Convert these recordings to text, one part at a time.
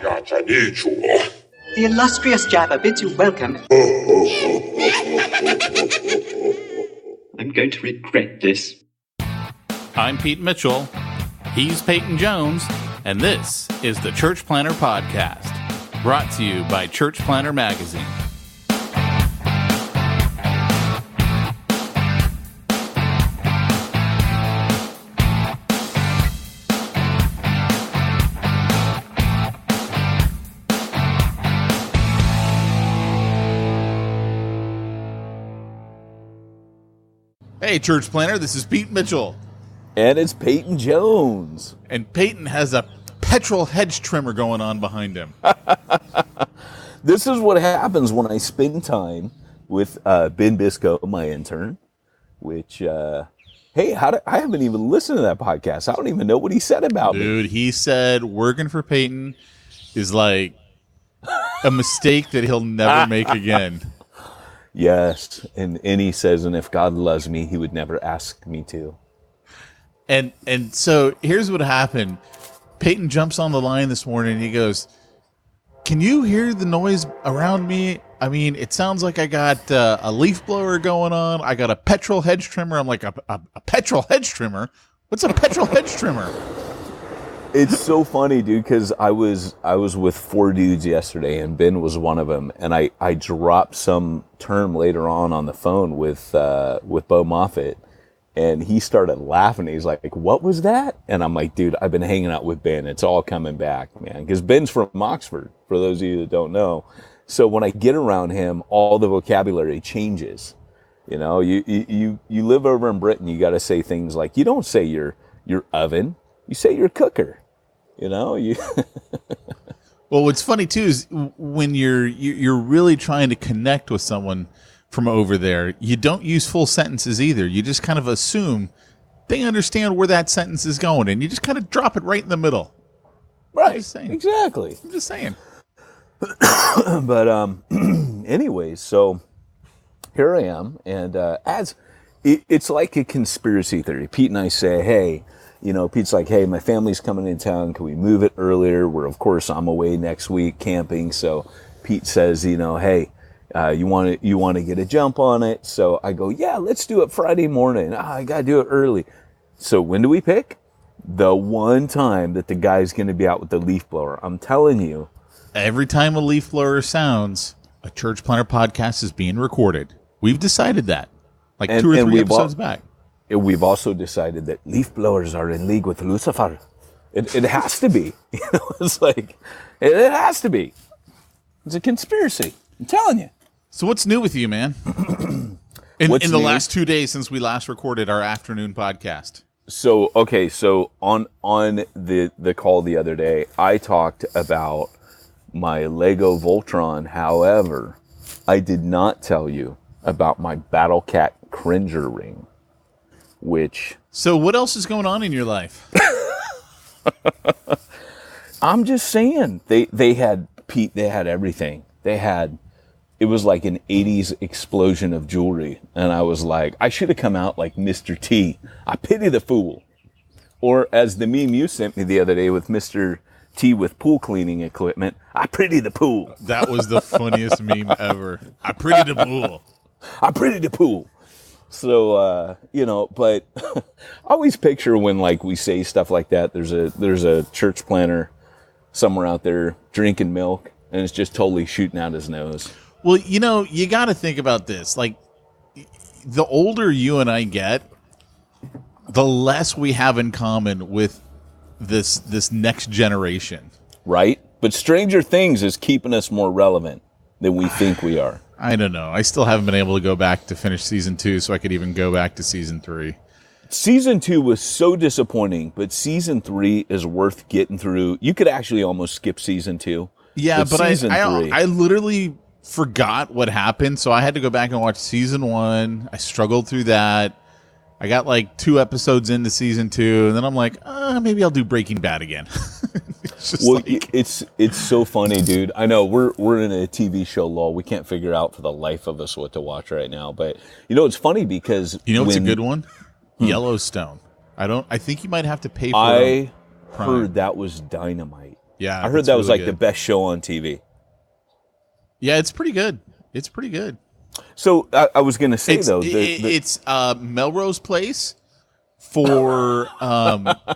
The illustrious Jabba bids you welcome. I'm going to regret this. I'm Pete Mitchell. He's Peyton Jones. And this is the Church Planter Podcast, brought to you by Church Planter Magazine. Hey, Church Planter, this is Pete Mitchell. And it's Peyton Jones. And Peyton has a petrol hedge trimmer going on behind him. This is what happens when I spend time with Ben Bisco, my intern, which, hey, I haven't even listened to that podcast. I don't even know what he said about me. Dude, he said working for Peyton is like a mistake that he'll never make again. Yes, and he says, and if God loves me, he would never ask me to. And so here's what happened. Peyton jumps on the line this morning and he goes, "Can you hear the noise around me? I mean, it sounds like I got a leaf blower going on. I got a petrol hedge trimmer." I'm like, a petrol hedge trimmer? What's a petrol hedge trimmer? It's so funny, dude, because I was with 4 dudes yesterday, and Ben was one of them, and I dropped some term later on the phone with Bo Moffitt, and he started laughing. He's like, "What was that?" And I'm like, "Dude, I've been hanging out with Ben. It's all coming back, man." Because Ben's from Oxford, for those of you that don't know. So when I get around him, all the vocabulary changes. You know, you live over in Britain, you got to say things like, you don't say your oven, you say your cooker. You know, Well, what's funny too is when you're really trying to connect with someone from over there, you don't use full sentences either. You just kind of assume they understand where that sentence is going, and you just kind of drop it right in the middle. Right. I'm just saying. Exactly. I'm just saying. But anyways, so here I am, and it's like a conspiracy theory. Pete and I say, hey. You know, Pete's like, "Hey, my family's coming in town. Can we move it earlier?" Where, of course, I'm away next week camping. So Pete says, you know, "Hey, you want to get a jump on it?" So I go, "Yeah, let's do it Friday morning." I got to do it early. So when do we pick? The one time that the guy's going to be out with the leaf blower. I'm telling you. Every time a leaf blower sounds, a Church Planter podcast is being recorded. We've decided that. Like 2 or 3 episodes back. We've also decided that leaf blowers are in league with Lucifer. It has to be. You know, it's like, it has to be. It's a conspiracy. I'm telling you. So what's new with you, man? in the last 2 days since we last recorded our afternoon podcast. So on the call the other day, I talked about my Lego Voltron. However, I did not tell you about my Battle Cat Cringer ring. So what else is going on in your life? I'm just saying, they had everything. It was like an 80s explosion of jewelry. And I was like, I should have come out like Mr. T. I pity the fool. Or as the meme you sent me the other day with Mr. T with pool cleaning equipment, I pity the pool. That was the funniest meme ever. I pity the pool. I pity the pool. So, you know, but I always picture when like we say stuff like that, there's a church planter somewhere out there drinking milk and it's just totally shooting out his nose. Well, you know, you got to think about this. Like, the older you and I get, the less we have in common with this next generation. Right? But Stranger Things is keeping us more relevant than we think we are. I don't know. I still haven't been able to go back to finish season 2 so I could even go back to season 3. Season 2 was so disappointing, but season 3 is worth getting through. You could actually almost skip season 2. Yeah, but I literally forgot what happened, so I had to go back and watch season 1. I struggled through that. I got like 2 episodes into season 2, and then I'm like, maybe I'll do Breaking Bad again. It's so funny, dude. I know we're in a TV show lull. We can't figure out for the life of us what to watch right now. But you know, it's funny because it's a good one. Yellowstone. I think you might have to pay for I heard that was dynamite. Yeah, I heard it's that was really like the good. best show on TV. Yeah, it's pretty good. It's pretty good. So I was going to say It's though, it's Melrose Place for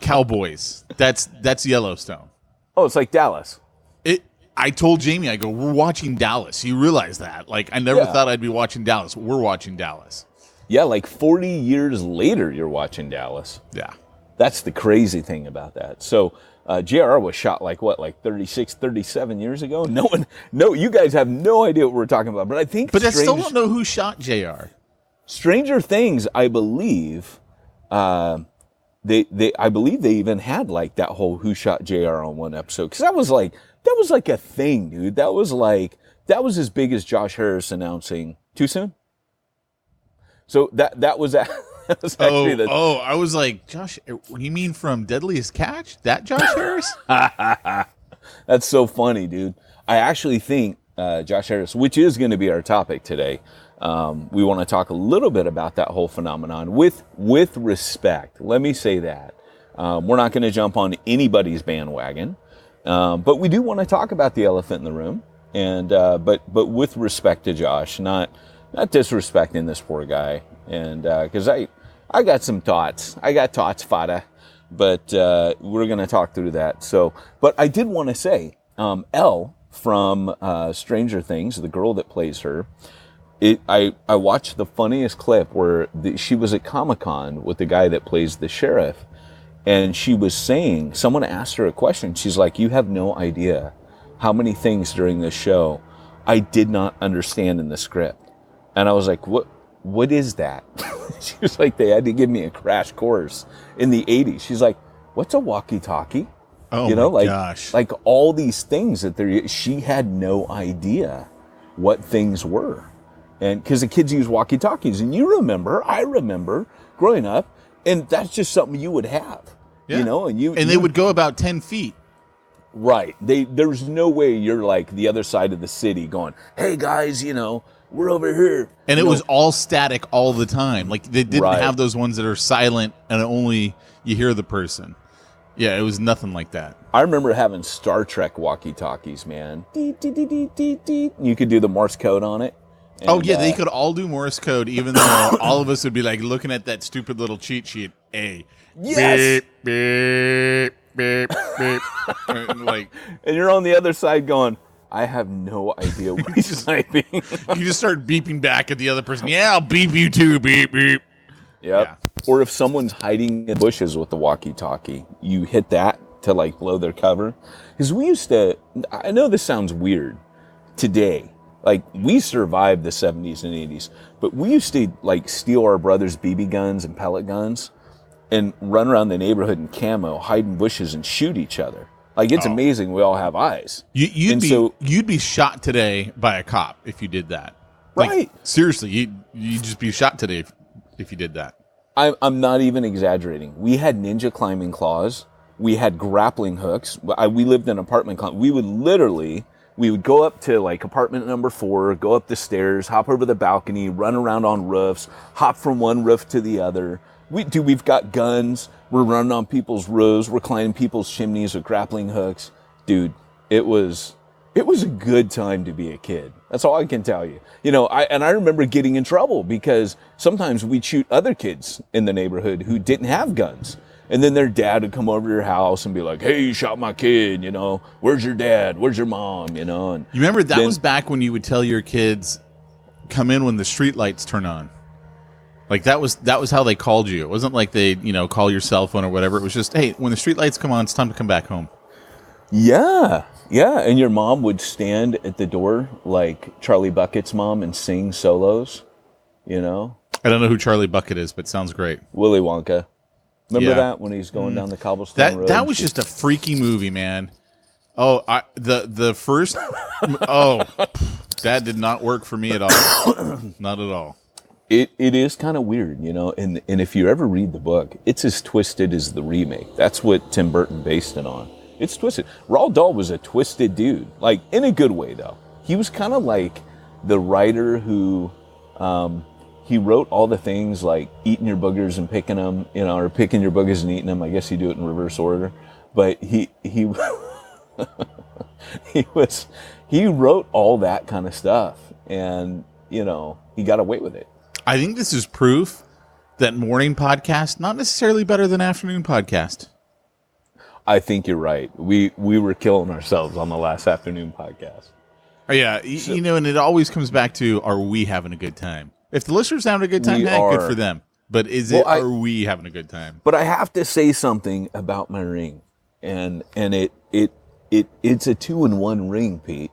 cowboys. That's Yellowstone. oh, it's like Dallas. I told Jamie, I go, we're watching Dallas. You realize that? Like, I never Yeah. thought I'd be watching Dallas. We're watching Dallas. Yeah, like 40 years later, you're watching Dallas. Yeah. That's the crazy thing about that. So JR was shot like 36, 37 years ago? No, you guys have no idea what we're talking about. But I think But I still don't know who shot JR. Stranger Things, I believe, I believe they even had like that whole Who Shot JR on one episode. Because that was like a thing, dude. That was as big as Josh Harris announcing too soon. So that was actually I was like, Josh, what do you mean from Deadliest Catch? That Josh Harris? That's so funny, dude. I actually think Josh Harris, which is going to be our topic today, we want to talk a little bit about that whole phenomenon with respect. Let me say that. We're not going to jump on anybody's bandwagon, but we do want to talk about the elephant in the room, and but with respect to Josh, not disrespecting this poor guy, and because I got some thoughts. I got thoughts, fada, but we're going to talk through that. So, but I did want to say, Elle from Stranger Things, the girl that plays her, I watched the funniest clip where she was at Comic-Con with the guy that plays the sheriff, and she was saying, someone asked her a question. She's like, you have no idea how many things during this show I did not understand in the script. And I was like, what is that? She was like, they had to give me a crash course in the 80s. She's like, what's a walkie-talkie? Oh, gosh. Like all these things she had no idea what things were. And because the kids use walkie-talkies, and I remember growing up, and that's just something you would have, Yeah. and they would go about 10 feet. Right. There's no way you're like the other side of the city going, hey guys, we're over here. And it was all static all the time. Like, they didn't Right. have those ones that are silent and only you hear the person. Yeah, it was nothing like that. I remember having Star Trek walkie-talkies, man. Deet, deet, deet, deet, deet, deet. You could do the Morse code on it. Oh, And, yeah, they could all do Morse code, even though all of us would be like looking at that stupid little cheat sheet. A. Yes! Beep, beep, beep, beep. And you're on the other side going, I have no idea what he's typing. You just start beeping back at the other person. Yeah, I'll beep you too. Beep, beep. Yep. Yeah. Or if someone's hiding in bushes with the walkie-talkie, you hit that to like blow their cover. Because we used to, I know this sounds weird today. Like, we survived the 70s and 80s, but we used to like steal our brother's BB guns and pellet guns and run around the neighborhood in camo, hide in bushes and shoot each other. Like, it's amazing we all have eyes. You'd be shot today by a cop if you did that. Like, Right. seriously, you'd just be shot today if you did that. I'm not even exaggerating. We had ninja climbing claws. We had grappling hooks. We lived in an apartment. We would go up to like apartment number 4, go up the stairs, hop over the balcony, run around on roofs, hop from one roof to the other. We've got guns. We're running on people's roofs. We're climbing people's chimneys with grappling hooks. Dude, it was a good time to be a kid. That's all I can tell you. I remember getting in trouble because sometimes we'd shoot other kids in the neighborhood who didn't have guns. And then their dad would come over to your house and be like, hey, you shot my kid, where's your dad? Where's your mom? And you remember that was back when you would tell your kids, come in when the street lights turn on. Like, that was how they called you. It wasn't like they, call your cell phone or whatever. It was just, hey, when the street lights come on, it's time to come back home. Yeah. And your mom would stand at the door like Charlie Bucket's mom and sing solos, I don't know who Charlie Bucket is, but sounds great. Willy Wonka. Remember Yeah. that when he's going down the cobblestone road? That was just a freaky movie, man. Oh, the first, that did not work for me at all. Not at all. It is kind of weird, and if you ever read the book, it's as twisted as the remake. That's what Tim Burton based it on. It's twisted. Roald Dahl was a twisted dude, like in a good way though. He was kind of like the writer who he wrote all the things like eating your boogers and picking them, or picking your boogers and eating them. I guess you do it in reverse order, but he He wrote all that kind of stuff, and he got away with it. I think this is proof that morning podcast not necessarily better than afternoon podcast. I think you're right. We were killing ourselves on the last afternoon podcast. Oh, yeah, and it always comes back to, are we having a good time? If the listeners having a good time, good for them. But are we having a good time? But I have to say something about my ring, and it's a 2-in-1 ring, Pete.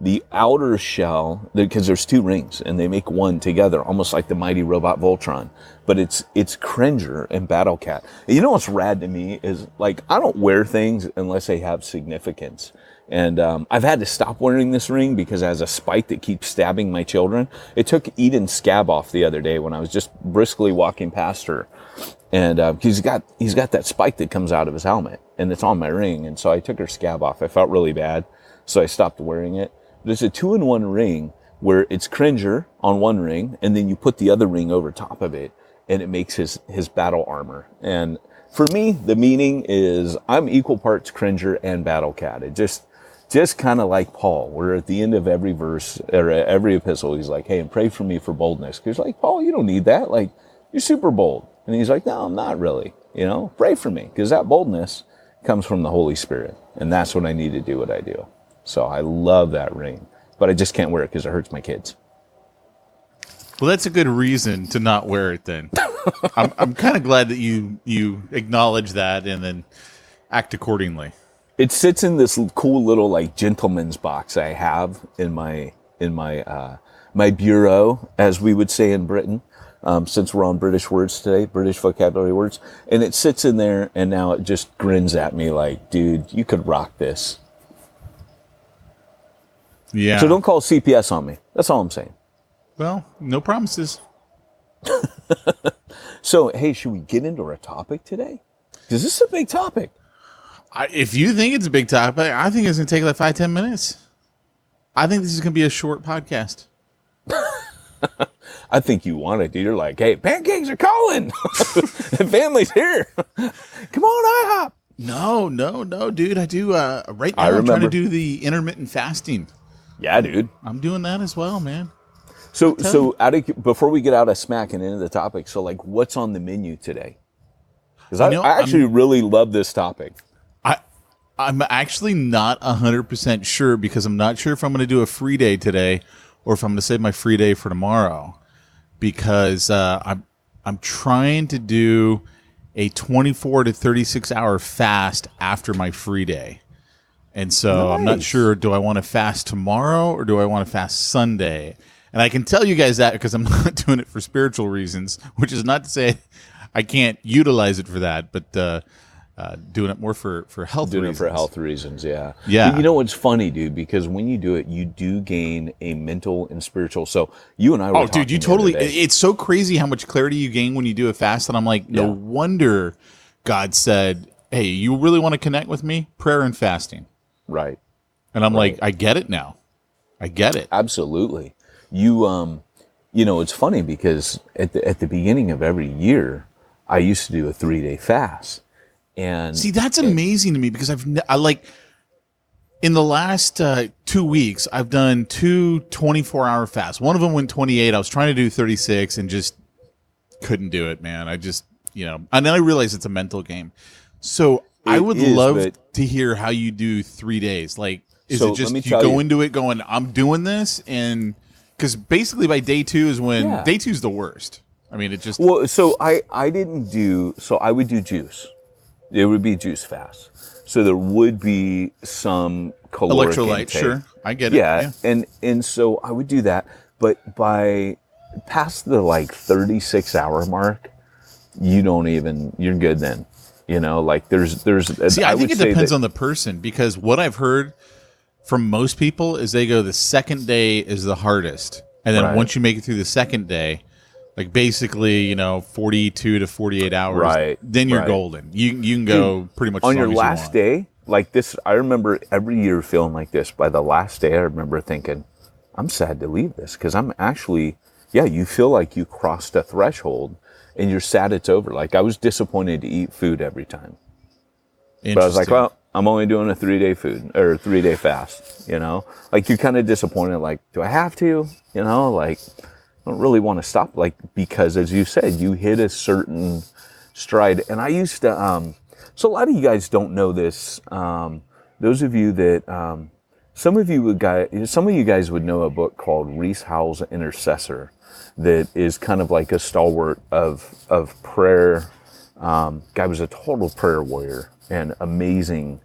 The outer shell, because there's 2 rings, and they make one together, almost like the mighty robot Voltron. But it's Cringer and Battle Cat. And you know what's rad to me is, like, I don't wear things unless they have significance. And I've had to stop wearing this ring because it has a spike that keeps stabbing my children. It took Eden's scab off the other day when I was just briskly walking past her. And he's got that spike that comes out of his helmet, and it's on my ring. And so I took her scab off. I felt really bad, so I stopped wearing it. But it's a 2-in-1 ring where it's Cringer on one ring, and then you put the other ring over top of it, and it makes his battle armor. And for me, the meaning is I'm equal parts Cringer and Battle Cat. It just kind of like Paul, where at the end of every verse or every epistle, he's like, hey, and pray for me for boldness. Because like, Paul, you don't need that. Like, you're super bold. And he's like, no, I'm not really. Pray for me, because that boldness comes from the Holy Spirit. And that's when I need to do what I do. So I love that ring, but I just can't wear it because it hurts my kids. Well, that's a good reason to not wear it then. I'm kind of glad that you acknowledge that and then act accordingly. It sits in this cool little like gentleman's box I have in my my bureau, as we would say in Britain, since we're on British words today, British vocabulary words. And it sits in there, and now it just grins at me like, dude, you could rock this. Yeah. So don't call CPS on me. That's all I'm saying. Well, no promises. So, hey, should we get into our topic today? Because this is a big topic. If you think it's a big topic, I think it's going to take like 5-10 minutes. I think this is going to be a short podcast. I think you want it, dude. You're like, hey, pancakes are calling. The family's here. Come on, IHOP. No, dude. I do. Right now, I'm trying to do the intermittent fasting. Yeah, dude. I'm doing that as well, man. So before we get out of smack and into the topic, so like, what's on the menu today? Because I actually really love this topic. I'm actually not 100% sure, because I'm not sure if I'm going to do a free day today or if I'm going to save my free day for tomorrow, because I'm trying to do a 24 to 36 hour fast after my free day. And so nice. I'm not sure, do I want to fast tomorrow or do I want to fast Sunday? And I can tell you guys that because I'm not doing it for spiritual reasons, which is not to say I can't utilize it for that, but doing it more for health reasons. Doing it for health reasons, yeah. Yeah. You know what's funny, dude? Because when you do it, you do gain a mental and spiritual. So you and I were talking dude, you totally, it's so crazy how much clarity you gain when you do a fast. And I'm like, no wonder God said, hey, you really want to connect with me? Prayer and fasting. Right. And I'm like, I get it now. I get it. Absolutely. It's funny because at the beginning of every year, I used to do a 3-day fast. And see, that's amazing to me, because I like in the last 2 weeks, I've done 2 24-hour fasts. One of them went 28. I was trying to do 36 and just couldn't do it, man. I just, and then I realized it's a mental game. So I would love to hear how you do 3 days. Like, is it just you go into it going, I'm doing this? And because basically by day 2 is when day 2 is the worst. I mean, it just. Well, so I would do juice. It would be juice fast. So there would be some caloric electrolyte, intake. sure. I get it. Yeah. And so I would do that. But by past the 36-hour mark, you're good then. There's. See, I think it depends on the person, because what I've heard from most people is they go, the second day is the hardest. And then once you make it through the second day, like basically, 42 to 48 hours, then you're golden. You can go pretty much on as long your as last you want. day, like this. I remember every year feeling like this. By the last day, I remember thinking, I'm sad to leave this, because I'm actually, you feel like you crossed a threshold and you're sad it's over. Like, I was disappointed to eat food every time. But I was like, well, I'm only doing a 3-day food or 3-day fast, you know, like you're kind of disappointed. Like, do I have to, you know, like I don't really want to stop, like, because as you said, you hit a certain stride. And I used to, so a lot of you guys don't know this. Those of you that, some of you guys would know a book called Reese Howell's Intercessor that is kind of like a stalwart of prayer. Guy was a total prayer warrior, and amazing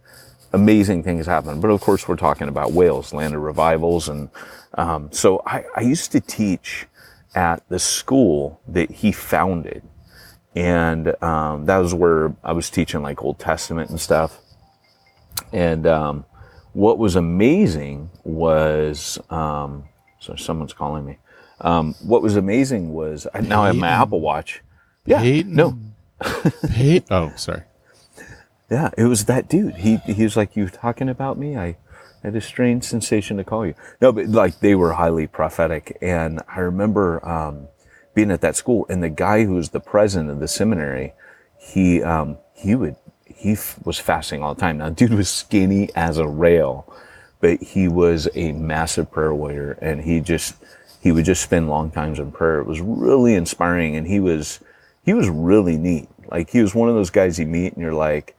things happen. But of course, we're talking about Wales, land of revivals. And so I used to teach at the school that he founded. And that was where I was teaching like Old Testament and stuff. And what was amazing was, so someone's calling me. What was amazing was, now I have my Apple Watch. Yeah, Peyton? no. Peyton? Oh, sorry. Yeah, it was that dude. He was like, you talking about me? I had a strange sensation to call you. No, but like they were highly prophetic. And I remember being at that school, and the guy who was the president of the seminary, he was fasting all the time. Now, dude was skinny as a rail, but he was a massive prayer warrior, and he would just spend long times in prayer. It was really inspiring, and he was really neat. Like, he was one of those guys you meet and you're like,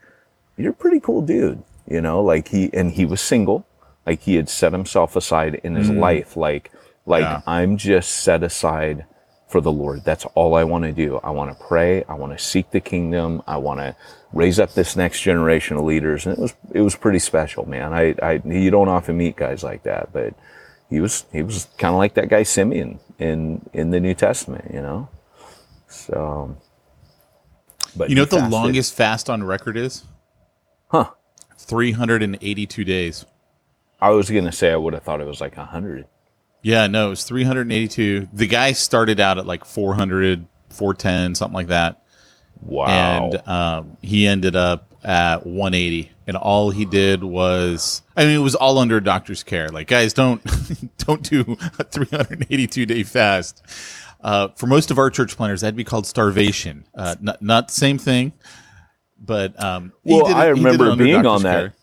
you're a pretty cool dude, you know, like he was single, like he had set himself aside in his life. Like yeah. I'm just set aside for the Lord. That's all I want to do. I want to pray. I want to seek the kingdom. I want to raise up this next generation of leaders. And it was pretty special, man. You don't often meet guys like that, but he was kind of like that guy Simeon in the New Testament, you know? So, but you know what the longest fast on record is? Huh. 382 days. I was going to say, I would have thought it was like 100. Yeah, no, it was 382. The guy started out at like 400, 410, something like that. Wow. And he ended up at 180. And all he did was, I mean, it was all under a doctor's care. Like, guys, don't do a 382-day fast. For most of our church planners, that'd be called starvation. Not the same thing, but I remember being on that. Care.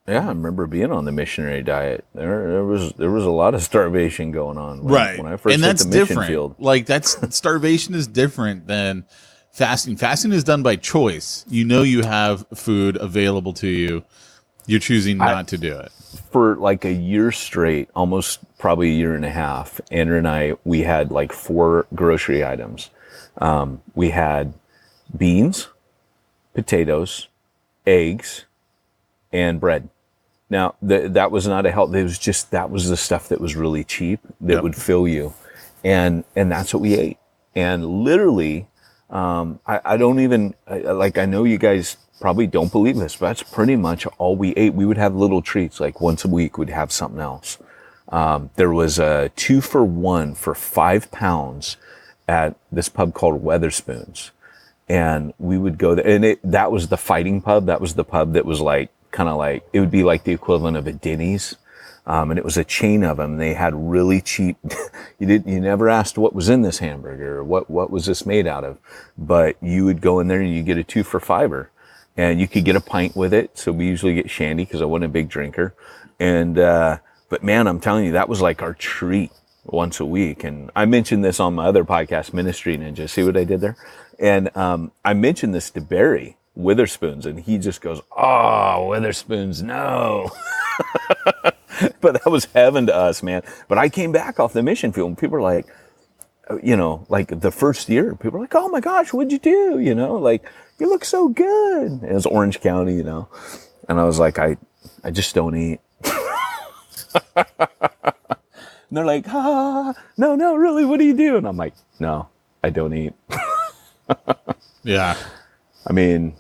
Yeah, I remember being on the missionary diet. There was a lot of starvation going on when I first hit the mission field. Like, starvation is different than fasting. Fasting is done by choice. You know you have food available to you. You're choosing not to do it. For like a year straight, almost probably a year and a half, Andrew and I, we had like 4 grocery items. We had beans, potatoes, eggs, and bread. Now, that was not a help. It was just, that was the stuff that was really cheap that would fill you. And that's what we ate. And literally, I don't even, like, I know you guys probably don't believe this, but that's pretty much all we ate. We would have little treats, like once a week we'd have something else. There was a 2-for-1 for 5 pounds at this pub called Weatherspoons. And we would go there, and that was the fighting pub. That was the pub that was like, kind of like, it would be like the equivalent of a Denny's. And it was a chain of them. They had really cheap, you never asked what was in this hamburger or what was this made out of, but you would go in there and you get a 2-for-5er, and you could get a pint with it. So we usually get shandy because I wasn't a big drinker. And, but man, I'm telling you, that was like our treat once a week. And I mentioned this on my other podcast, Ministry Ninja. See what I did there? And, I mentioned this to Barry Witherspoons, and he just goes, "Oh, Witherspoons, no." But that was heaven to us, man. But I came back off the mission field, and people were like, you know, like the first year, people were like, "Oh my gosh, what'd you do?" You know, like, "You look so good." And it was Orange County, you know. And I was like, I just don't eat. And they're like, no, really, what do you do? And I'm like, no, I don't eat. Yeah. I mean,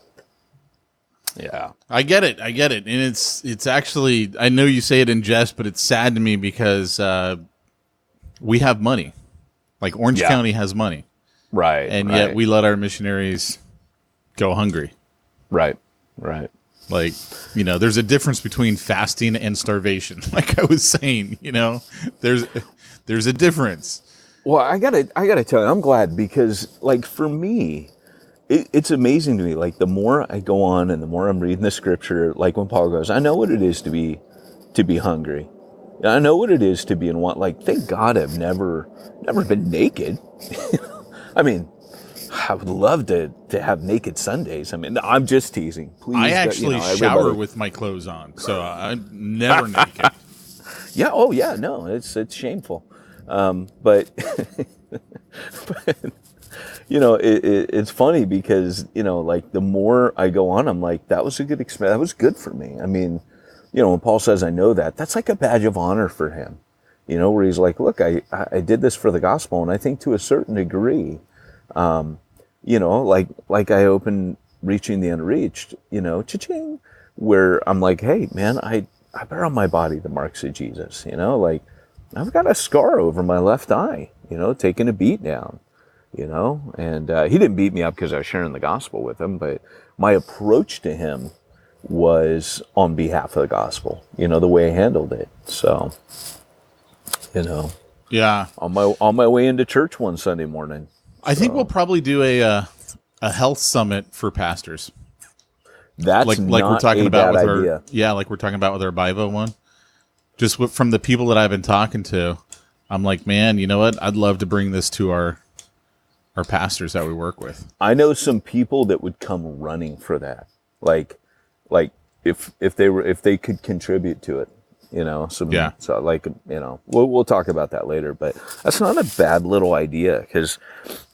yeah. I get it. And it's actually, I know you say it in jest, but it's sad to me because we have money. Like, Orange County has money. Right. And yet we let our missionaries go hungry. Right. Like, you know, there's a difference between fasting and starvation. Like I was saying, you know, there's a difference. Well, I gotta tell you, I'm glad, because like for me, it's amazing to me. Like the more I go on and the more I'm reading the scripture, like when Paul goes, I know what it is to be hungry. I know what it is to be in want. Like, thank God I've never been naked. I mean, I would love to have naked Sundays. I mean, I'm just teasing. Please, I actually shower everybody. with my clothes on, so I'm never naked. Yeah. Oh, yeah. No, it's shameful. But, but it's funny because like the more I go on, I'm like, that was a good experience. That was good for me. I mean, when Paul says I know that's like a badge of honor for him. Where he's like, look, I did this for the gospel, and I think to a certain degree, like I opened Reaching the Unreached, cha-ching, where I'm like, hey, man, I bear on my body the marks of Jesus, like I've got a scar over my left eye, taking a beat down, and he didn't beat me up because I was sharing the gospel with him, but my approach to him was on behalf of the gospel, the way I handled it. So, Yeah. on my way into church one Sunday morning. I think we'll probably do a health summit for pastors. That's like not we're talking a about bad with idea. like we're talking about with our Bivo one. Just from the people that I've been talking to, I'm like, man, you know what? I'd love to bring this to our pastors that we work with. I know some people that would come running for that. Like if they could contribute to it, So like, we'll talk about that later, but that's not a bad little idea because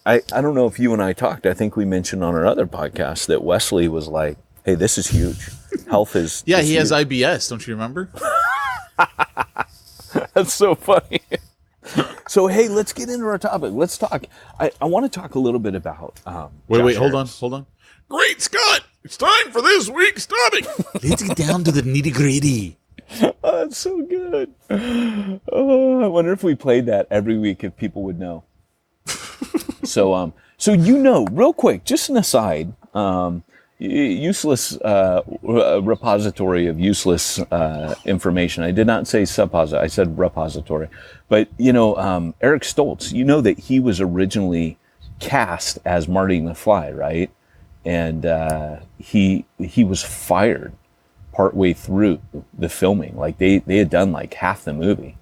I don't know if you and I talked. I think we mentioned on our other podcast that Wesley was like, hey, this is huge. Health is Yeah, is he huge. has IBS. Don't you remember? That's so funny. So, hey, let's get into our topic. Let's talk. I want to talk a little bit about. Wait, Josh hold Harris. on. Great Scott! It's time for this week's topic. Let's get down to the nitty gritty. Oh, that's so good. Oh, I wonder if we played that every week if people would know. So real quick, just an aside, useless repository of useless information. I did not say suppository. I said repository. But Eric Stoltz. That he was originally cast as Marty McFly, right? And he was fired partway through the filming. Like they had done like half the movie,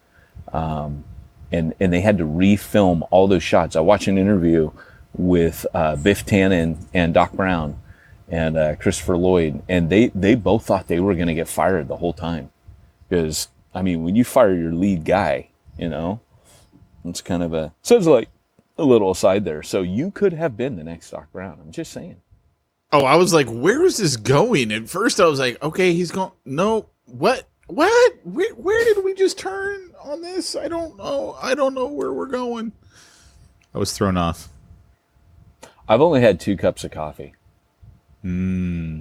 and they had to refilm all those shots. I watched an interview with Biff Tannen and Doc Brown and Christopher Lloyd, and they both thought they were going to get fired the whole time because when you fire your lead guy, it's kind of sounds like a little aside there. So you could have been the next Doc Brown. I'm just saying. Oh, I was like, where is this going? At first I was like, okay, he's going, no, what? Where did we just turn on this? I don't know where we're going. I was thrown off. I've only had 2 cups of coffee. I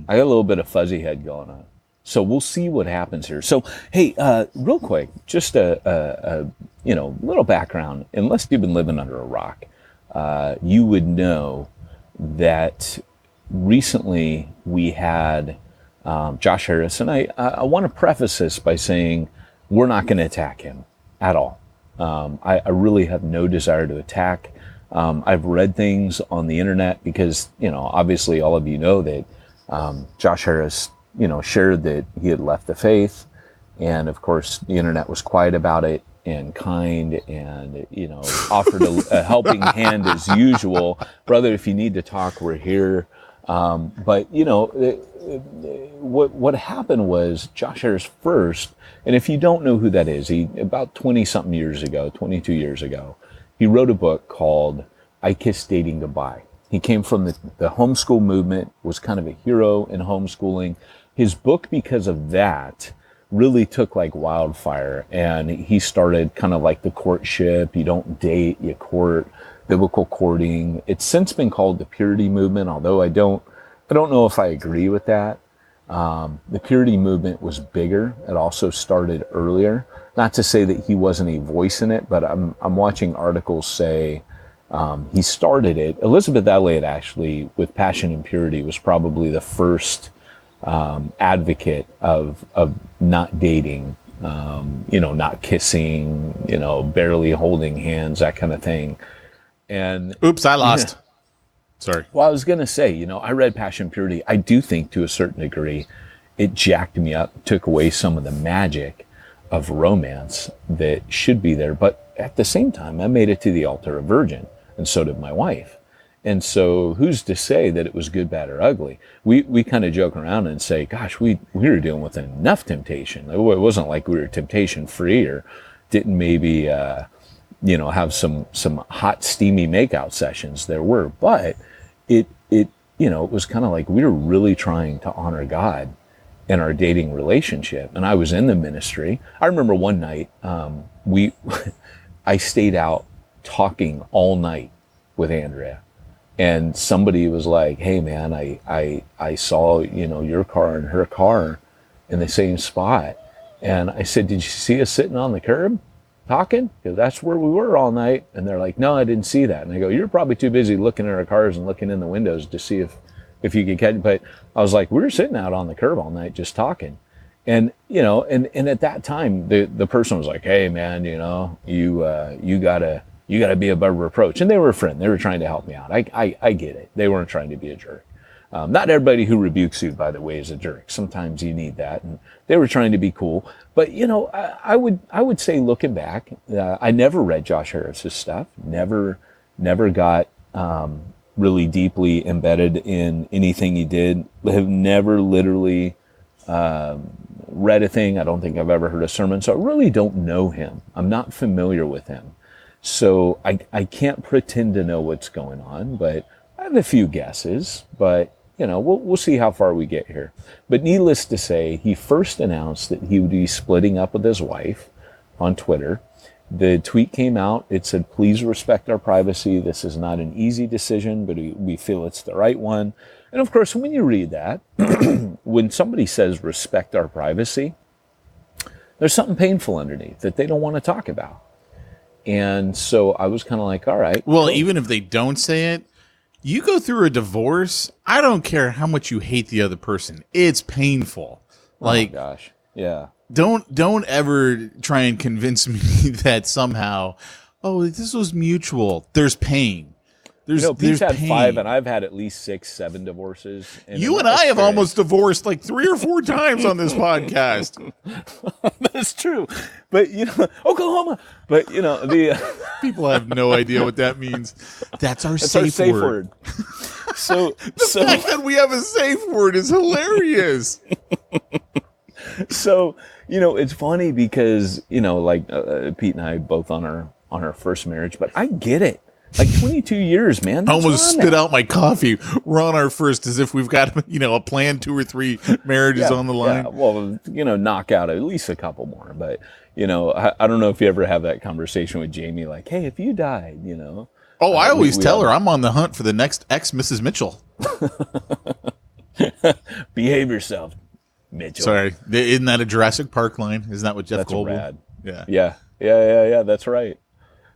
got a little bit of fuzzy head going on. So we'll see what happens here. So, hey, real quick, just a little background. Unless you've been living under a rock, you would know that recently we had Josh Harris, and I want to preface this by saying we're not going to attack him at all. I really have no desire to attack. I've read things on the internet because, obviously all of you know that Josh Harris, shared that he had left the faith. And of course, the internet was quiet about it and kind and, offered a helping hand as usual. Brother, if you need to talk, we're here. But what happened was Josh Harris first, and if you don't know who that is, he about 20-something years ago, 22 years ago, he wrote a book called I Kissed Dating Goodbye. He came from the homeschool movement, was kind of a hero in homeschooling. His book, because of that, really took like wildfire, and he started kind of like the courtship. You don't date, you court. Biblical courting. It's since been called the purity movement, although I don't know if I agree with that. The purity movement was bigger. It also started earlier. Not to say that he wasn't a voice in it, but I'm watching articles say he started it. Elizabeth Elliot actually, with Passion and Purity, was probably the first advocate of not dating, not kissing, barely holding hands, that kind of thing. And oops, I lost. Sorry. Well, I was going to say, you know, I read Passion Purity. I do think to a certain degree it jacked me up, took away some of the magic of romance that should be there. But at the same time, I made it to the altar a virgin, and so did my wife. And so who's to say that it was good, bad, or ugly? We kind of joke around and say, gosh, we were dealing with enough temptation. It wasn't like we were temptation free or didn't maybe, have some hot, steamy makeout sessions. There were, but it was kind of like we were really trying to honor God in our dating relationship. And I was in the ministry. I remember one night, I stayed out talking all night with Andrea. And somebody was like, hey man, I saw, your car and her car in the same spot. And I said, did you see us sitting on the curb talking? Because that's where we were all night. And they're like, no, I didn't see that. And I go, you're probably too busy looking at our cars and looking in the windows to see if you could catch it. But I was like, we were sitting out on the curb all night just talking. And, and at that time, the person was like, hey man, you gotta be above reproach. And they were a friend. They were trying to help me out. I get it. They weren't trying to be a jerk. Not everybody who rebukes you, by the way, is a jerk. Sometimes you need that. And they were trying to be cool. But, I would say looking back, I never read Josh Harris's stuff. Never got really deeply embedded in anything he did. Have never literally read a thing. I don't think I've ever heard a sermon. So I really don't know him. I'm not familiar with him. So I can't pretend to know what's going on, but I have a few guesses, but we'll see how far we get here. But needless to say, he first announced that he would be splitting up with his wife on Twitter. The tweet came out. It said, please respect our privacy. This is not an easy decision, but we feel it's the right one. And of course, when you read that, when somebody says respect our privacy, there's something painful underneath that they don't want to talk about. And so I was kind of like, all right. Well, cool. Even if they don't say it, you go through a divorce, I don't care how much you hate the other person. It's painful. Like, oh gosh. Yeah. Don't ever try and convince me that somehow, this was mutual. There's pain. Pete's had pain. 5, and I've had at least 6, 7 divorces. You and I have almost divorced like 3 or 4 times on this podcast. That's true. But, Oklahoma. But, the people have no idea what that means. That's our safe word. So the fact that we have a safe word is hilarious. So, it's funny because, Pete and I both on our first marriage, but I get it. Like 22 years, man. I almost spit out my coffee. We're on our first, as if we've got, a planned 2 or 3 marriages on the line. Yeah. Well, knock out at least a couple more. But, I don't know if you ever have that conversation with Jamie, like, hey, if you died, Oh, I always tell her I'm on the hunt for the next ex-Mrs. Mitchell. Behave yourself, Mitchell. Sorry. Isn't that a Jurassic Park line? Isn't that what Jeff That's Goldblum? Rad. Yeah. Yeah. That's right.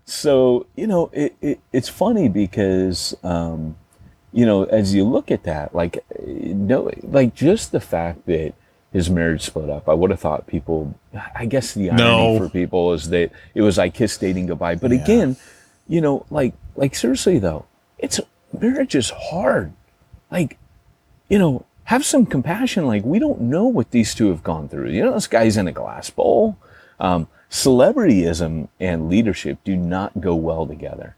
So, it's funny because, as you look at that, just the fact that his marriage split up, I would have thought people, I guess the irony for people is that it was I kissed dating goodbye. But again, seriously though, marriage is hard. Have some compassion. Like, we don't know what these two have gone through. This guy's in a glass bowl. Celebrityism and leadership do not go well together.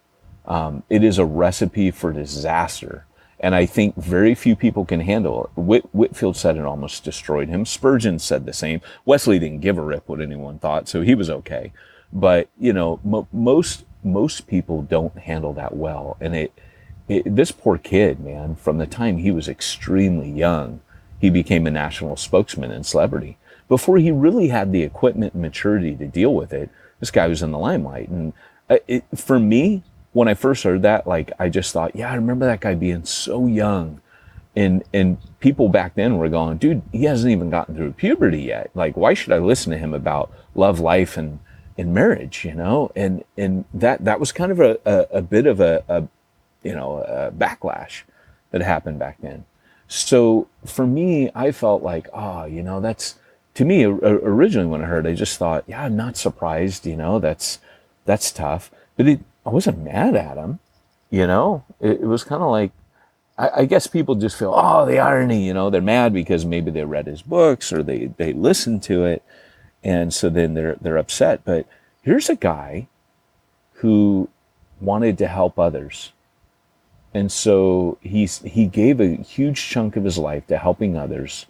It is a recipe for disaster. And I think very few people can handle it. Whitfield said it almost destroyed him. Spurgeon said the same. Wesley didn't give a rip what anyone thought, so he was okay. But, most people don't handle that well. And this poor kid, man, from the time he was extremely young, he became a national spokesman and celebrity. Before he really had the equipment and maturity to deal with it, this guy was in the limelight. And for me, when I first heard that, I just thought, I remember that guy being so young. And people back then were going, dude, he hasn't even gotten through puberty yet. Why should I listen to him about love, life, and marriage, And that was kind of a bit of a backlash that happened back then. So for me, I felt like, that's... To me, originally when I heard, I just thought, I'm not surprised, that's tough. But I wasn't mad at him, It was kind of like, I guess people just feel, oh, the irony, they're mad because maybe they read his books or they listened to it. And so then they're upset. But here's a guy who wanted to help others. And so he gave a huge chunk of his life to helping others,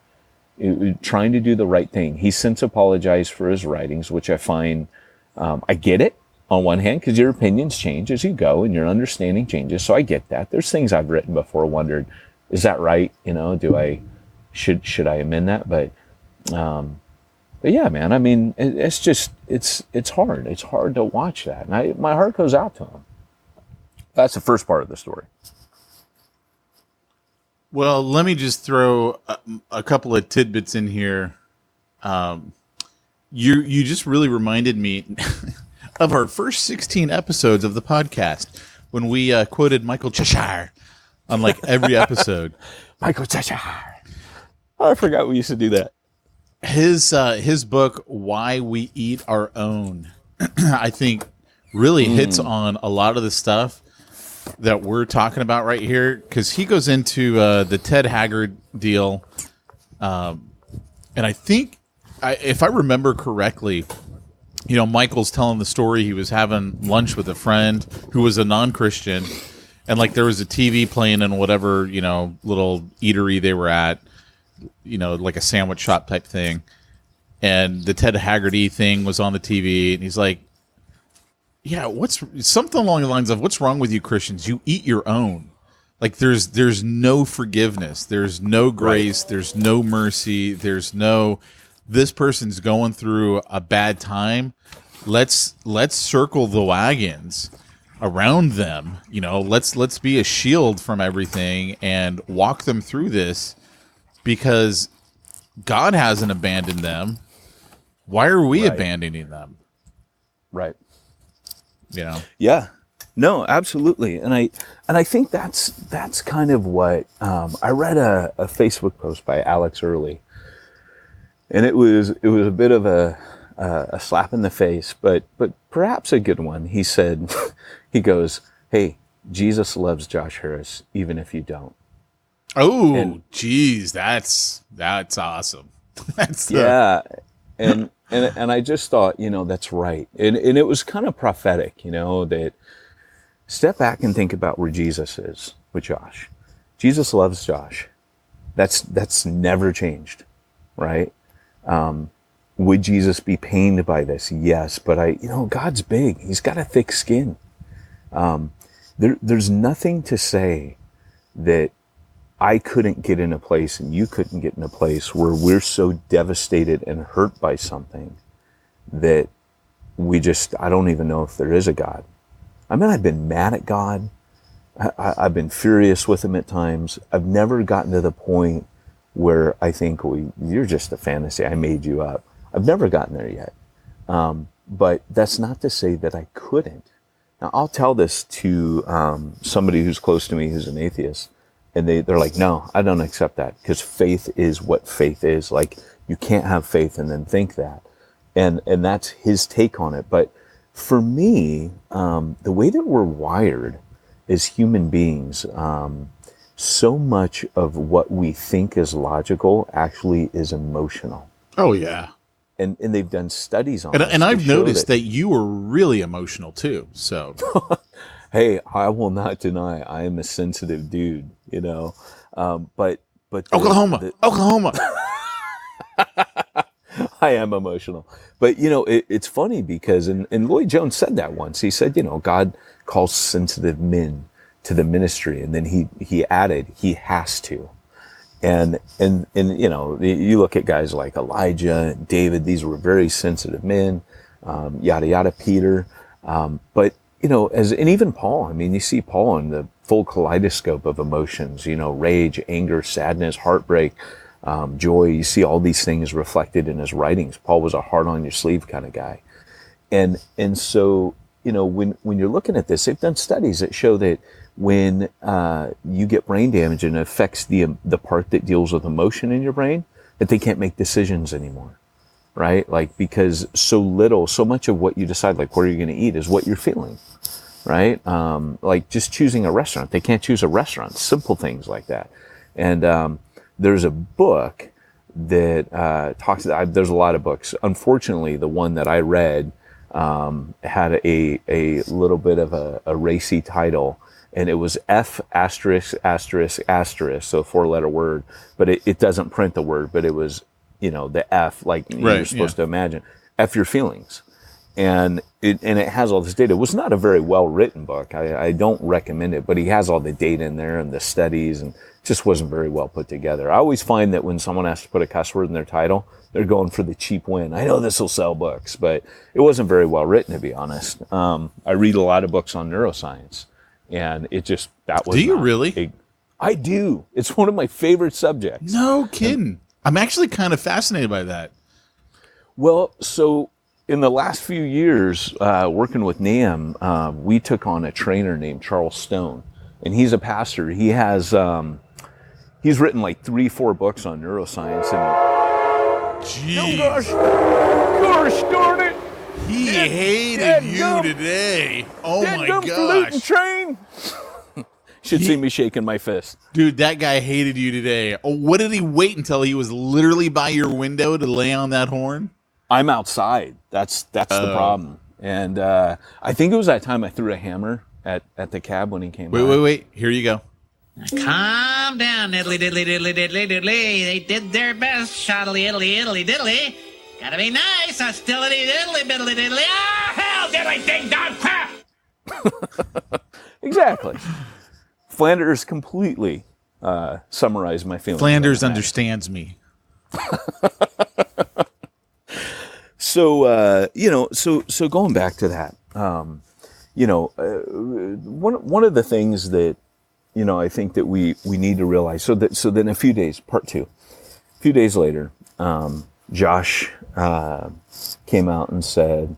trying to do the right thing. He's since apologized for his writings, which I find, I get it on one hand, because your opinions change as you go and your understanding changes. So I get that. There's things I've written before, wondered, is that right? Should I amend that? But yeah, man, I mean, it's just, it's hard. It's hard to watch that. And my heart goes out to him. That's the first part of the story. Well, let me just throw a couple of tidbits in here. You just really reminded me of our first 16 episodes of the podcast when we quoted Michael Cheshire on like every episode. Michael Cheshire. Oh, I forgot we used to do that. His book, Why We Eat Our Own, I think really hits on a lot of the stuff that we're talking about right here, because he goes into the Ted Haggard deal, and I think, if I remember correctly, Michael's telling the story. He was having lunch with a friend who was a non-Christian, and like there was a TV playing in whatever little eatery they were at, like a sandwich shop type thing, and the Ted Haggard thing was on the TV, and he's like, yeah, what's something along the lines of, what's wrong with you Christians? You eat your own. Like there's no forgiveness. There's no grace. Right. There's no mercy. There's no, this person's going through a bad time. Let's circle the wagons around them. Let's be a shield from everything and walk them through this, because God hasn't abandoned them. Why are we abandoning them? Right. Yeah. No, absolutely. And I think that's kind of what, I read a Facebook post by Alex Early, and it was a bit of a slap in the face, but perhaps a good one. He said, he goes, "Hey, Jesus loves Josh Harris, even if you don't." Oh, geez, that's awesome. And I just thought, that's right. And it was kind of prophetic, that step back and think about where Jesus is with Josh. Jesus loves Josh. That's never changed, right? Would Jesus be pained by this? Yes, but God's big. He's got a thick skin. There's nothing to say that I couldn't get in a place and you couldn't get in a place where we're so devastated and hurt by something that I don't even know if there is a God. I mean, I've been mad at God. I've been furious with him at times. I've never gotten to the point where I think, you're just a fantasy. I made you up. I've never gotten there yet. But that's not to say that I couldn't. Now, I'll tell this to somebody who's close to me who's an atheist. And they're like, no, I don't accept that, because faith is what faith is. Like, you can't have faith and then think that. And that's his take on it. But for me, the way that we're wired as human beings, so much of what we think is logical actually is emotional. Oh, yeah. And they've done studies on it. And I've noticed that you were really emotional too. So, hey, I will not deny I am a sensitive dude, but Oklahoma. I am emotional. But, it's funny because, and Lloyd Jones said that once. He said, God calls sensitive men to the ministry. And then he added, he has to. And you look at guys like Elijah, David, these were very sensitive men, yada, yada, Peter. But, and even Paul, I mean, you see Paul in the full kaleidoscope of emotions, rage, anger, sadness, heartbreak, joy. You see all these things reflected in his writings. Paul was a heart on your sleeve kind of guy. And so, when you're looking at this, they've done studies that show that when you get brain damage and it affects the part that deals with emotion in your brain, that they can't make decisions anymore, right? Like, because so much of what you decide, like where you're going to eat, is what you're feeling. right? Like just choosing a restaurant. They can't choose a restaurant. Simple things like that. And there's a book that talks. There's a lot of books. Unfortunately, the one that I read had a little bit of a racy title, and it was F asterisk asterisk asterisk, so 4-letter word, but it doesn't print the word, but it was, the F, like you're supposed to imagine. F your feelings. And it has all this data. It was not a very well written book. I don't recommend it, but he has all the data in there and the studies, and just wasn't very well put together. I always find that when someone has to put a cuss word in their title, they're going for the cheap win. I know this will sell books, but it wasn't very well written, to be honest. I read a lot of books on neuroscience, and that was. Do you really? I do. It's one of my favorite subjects. No kidding. I'm actually kind of fascinated by that. Well, so in the last few years, working with NAM, we took on a trainer named Charles Stone, and he's a pastor. He has, he's written like 3-4 books on neuroscience, and Jeez. gosh darn it! He hated you today. Oh my gosh. Train. Should see me shaking my fist. Dude, that guy hated you today. Oh, what did he wait until he was literally by your window to lay on that horn? I'm outside. That's the problem. And I think it was that time I threw a hammer at the cab when he came by. Wait. Here you go. Calm down, diddly diddly diddly diddly diddly. They did their best, shoddily iddly iddly diddly. Gotta be nice, hostility diddly biddly diddly. Ah, hell, diddly ding dong crap! Exactly. Flanders completely summarized my feelings. Flanders understands me. So so going back to that, one of the things that I think that we need to realize. So then a few days, part 2, a few days later, Josh came out and said,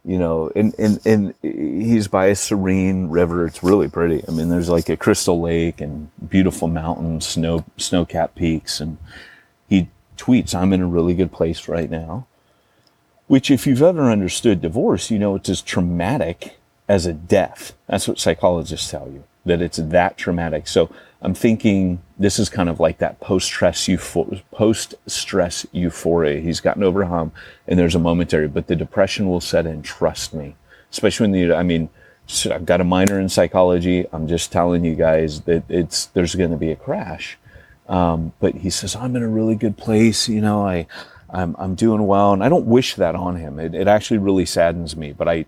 and he's by a serene river. It's really pretty. I mean, there's like a crystal lake and beautiful mountains, snow-capped peaks, and he tweets, "I'm in a really good place right now." Which, if you've ever understood divorce, it's as traumatic as a death. That's what psychologists tell you, that it's that traumatic. So I'm thinking this is kind of like that post-stress euphoria. He's gotten over a hump, and there's a momentary, but the depression will set in, trust me. Especially when I've got a minor in psychology. I'm just telling you guys that there's going to be a crash. But he says, I'm in a really good place. I'm doing well, and I don't wish that on him. It actually really saddens me, but I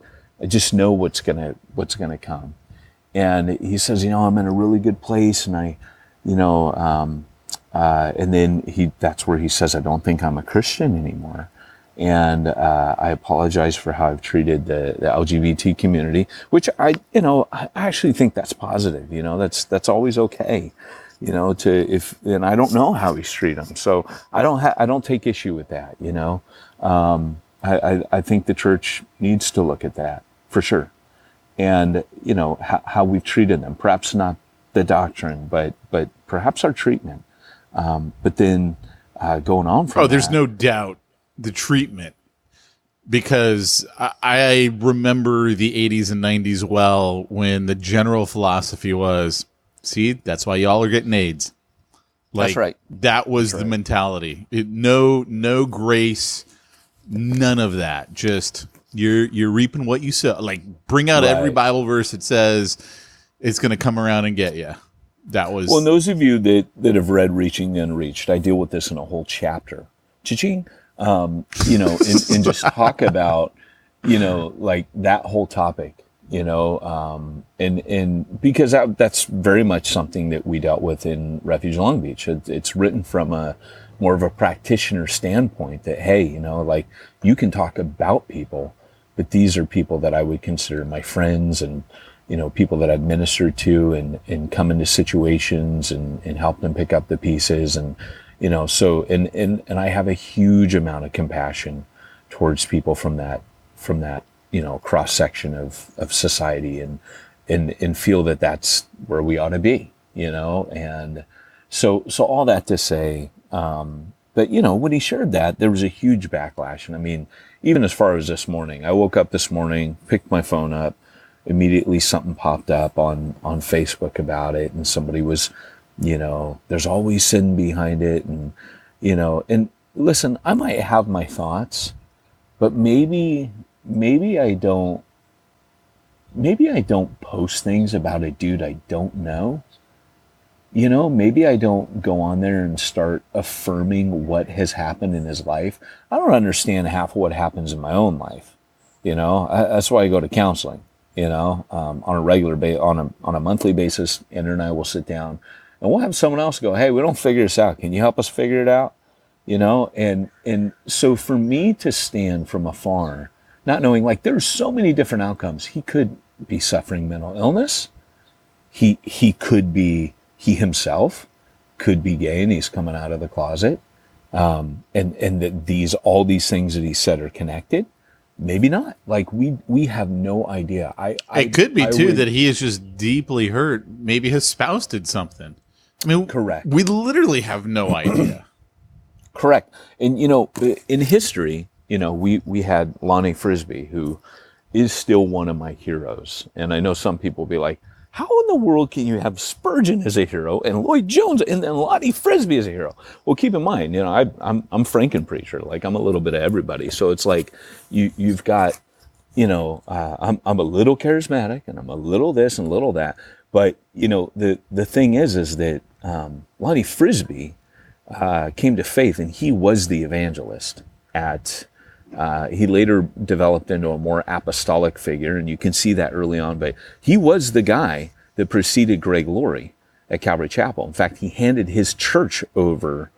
just know what's gonna come. And he says, I'm in a really good place, and and then that's where he says, I don't think I'm a Christian anymore, and I apologize for how I've treated the LGBT community, which I actually think that's positive. That's always okay. And I don't know how he's treated them, so I don't take issue with that. I think the church needs to look at that for sure, and how we've treated them. Perhaps not the doctrine, but perhaps our treatment. But then going on from there's no doubt the treatment, because I remember the 80s and 90s well, when the general philosophy was, see, that's why y'all are getting AIDS. That's right. That was the mentality. No grace, none of that. Just you're reaping what you sow. Like, bring out every Bible verse that says it's going to come around and get you. That was. Well, and those of you that have read Reaching the Unreached, I deal with this in a whole chapter. Cha-ching. And just talk about, like that whole topic. And because that's very much something that we dealt with in Refuge Long Beach. It's written from a more of a practitioner standpoint that, hey, like, you can talk about people, but these are people that I would consider my friends, and, people that I've ministered to and come into situations and help them pick up the pieces. And, so, and I have a huge amount of compassion towards people from that, cross section of society, and feel that that's where we ought to be, and so all that to say, but when he shared that, there was a huge backlash. And I mean, even as far as this morning, I woke up this morning, picked my phone up, immediately something popped up on Facebook about it, and somebody was, there's always sin behind it, and and listen, I might have my thoughts, but maybe I don't post things about a dude I don't know. Maybe I don't go on there and start affirming what has happened in his life. I don't understand half of what happens in my own life. That's why I go to counseling. On a regular on a monthly basis, Andrew and I will sit down and we'll have someone else go, "Hey, we don't figure this out. Can you help us figure it out?" And so for me to stand from afar, not knowing, like, there's so many different outcomes. He could be suffering mental illness. He himself could be gay and he's coming out of the closet. And that all these things that he said are connected. Maybe not. Like, we have no idea. It could be that he is just deeply hurt. Maybe his spouse did something. I mean, correct. We literally have no idea. Correct. And in history, we had Lonnie Frisbee, who is still one of my heroes. And I know some people will be like, how in the world can you have Spurgeon as a hero and Lloyd Jones and then Lonnie Frisbee as a hero? Well, keep in mind, I'm Franken preacher. Like, I'm a little bit of everybody. So it's like you've got, I'm a little charismatic and I'm a little this and a little that. But the thing is that Lonnie Frisbee came to faith, and he was the evangelist he later developed into a more apostolic figure, and you can see that early on, but he was the guy that preceded Greg Laurie at Calvary Chapel. In fact, he handed his church over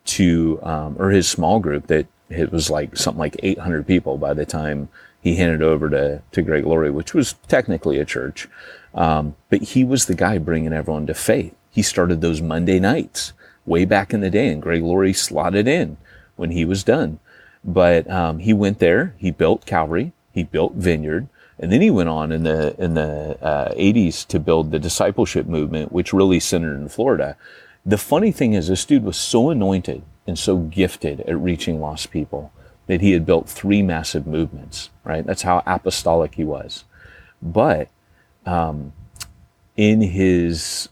to, or his small group, that it was like something like 800 people by the time he handed over to Greg Laurie, which was technically a church. But he was the guy bringing everyone to faith. He started those Monday nights way back in the day, and Greg Laurie slotted in when he was done. But he went there, he built Calvary, he built Vineyard, and then he went on in the 80s to build the discipleship movement, which really centered in Florida. The funny thing is, this dude was so anointed and so gifted at reaching lost people that he had built 3 massive movements, right? That's how apostolic he was. But in his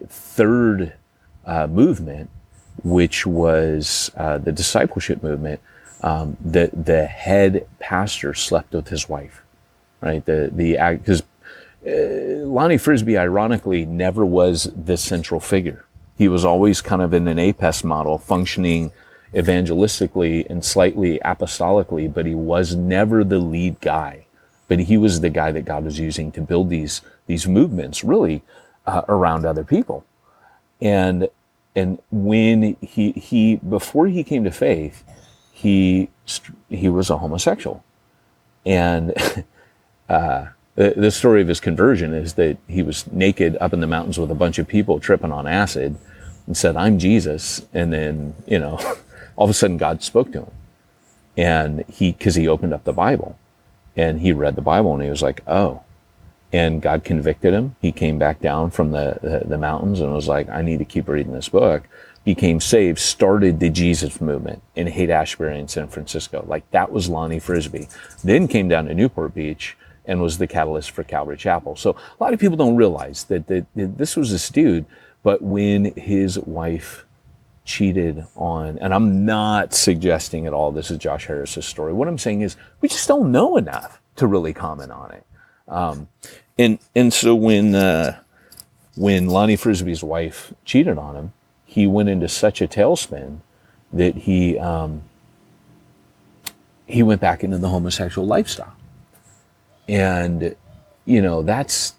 third movement, which was the discipleship movement, the head pastor slept with his wife, right? Because Lonnie Frisbee, ironically, never was the central figure. He was always kind of in an APES model, functioning evangelistically and slightly apostolically, but he was never the lead guy. But he was the guy that God was using to build these movements, really, around other people. And when he before he came to faith, he was a homosexual. And the story of his conversion is that he was naked up in the mountains with a bunch of people tripping on acid and said, "I'm Jesus." And then, all of a sudden God spoke to him. And because he opened up the Bible and he read the Bible and he was like, oh. And God convicted him. He came back down from the mountains and was like, I need to keep reading this book. Became saved, started the Jesus movement in Haight-Ashbury in San Francisco. Like, that was Lonnie Frisbee. Then came down to Newport Beach and was the catalyst for Calvary Chapel. So a lot of people don't realize that this was this dude, but when his wife cheated on, and I'm not suggesting at all this is Josh Harris's story. What I'm saying is we just don't know enough to really comment on it. And so when Lonnie Frisbee's wife cheated on him, he went into such a tailspin that he went back into the homosexual lifestyle. And, that's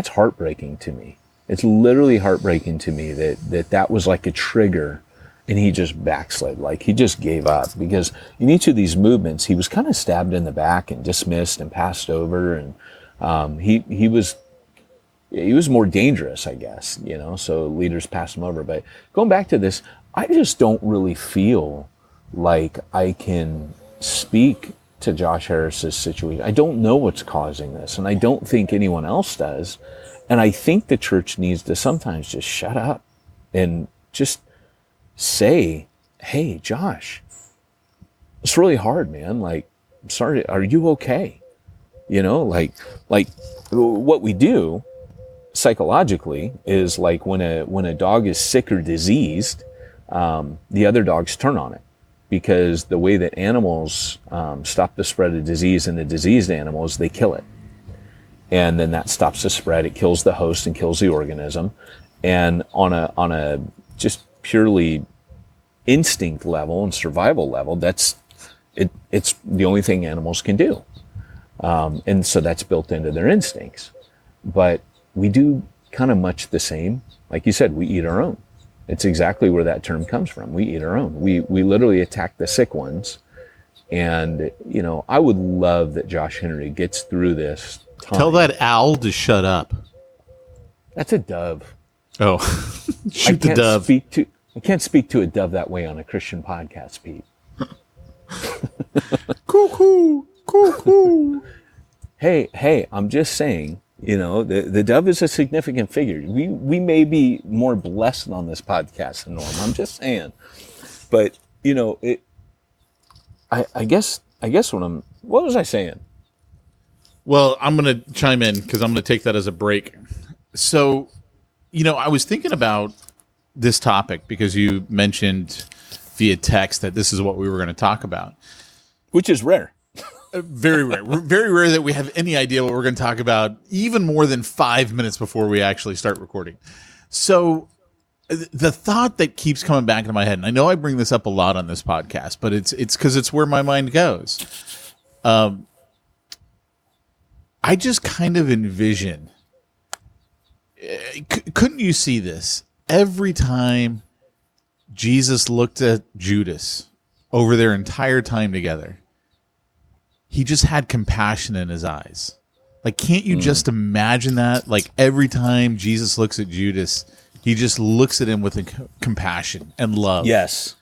heartbreaking to me. It's literally heartbreaking to me that was like a trigger, and he just backslid. Like, he just gave up, because in each of these movements, he was kind of stabbed in the back and dismissed and passed over. And he was more dangerous, I guess, so leaders passed him over. But going back to this, I just don't really feel like I can speak to Josh Harris's situation. I don't know what's causing this, and I don't think anyone else does. And I think the church needs to sometimes just shut up and just say, hey, Josh, it's really hard, man. Like, I'm sorry, are you okay? like what we do psychologically is like when a dog is sick or diseased, the other dogs turn on it, because the way that animals stop the spread of disease in the diseased animals, they kill it. And then that stops the spread. It kills the host and kills the organism. And on a just purely instinct level and survival level, it's the only thing animals can do. And so that's built into their instincts. But we do kind of much the same. Like you said, we eat our own. It's exactly where that term comes from. We eat our own. We literally attack the sick ones. And, I would love that Josh Henry gets through this time. Tell that owl to shut up. That's a dove. Oh, shoot the dove. I can't speak to a dove that way on a Christian podcast, Pete. Cuckoo, cuckoo. Hey, I'm just saying, the dove is a significant figure. We may be more blessed on this podcast than normal. I'm just saying. But, I guess what was I saying? Well, I'm going to chime in because I'm going to take that as a break. So, I was thinking about this topic because you mentioned via text that this is what we were going to talk about. Which is rare. Very rare. Very rare that we have any idea what we're going to talk about, even more than 5 minutes before we actually start recording. So the thought that keeps coming back into my head, and I know I bring this up a lot on this podcast, but it's because it's where my mind goes. I just kind of envision, couldn't you see this? Every time Jesus looked at Judas over their entire time together, he just had compassion in his eyes. Like, can't you just imagine that? Like, every time Jesus looks at Judas, he just looks at him with compassion and love. Yes.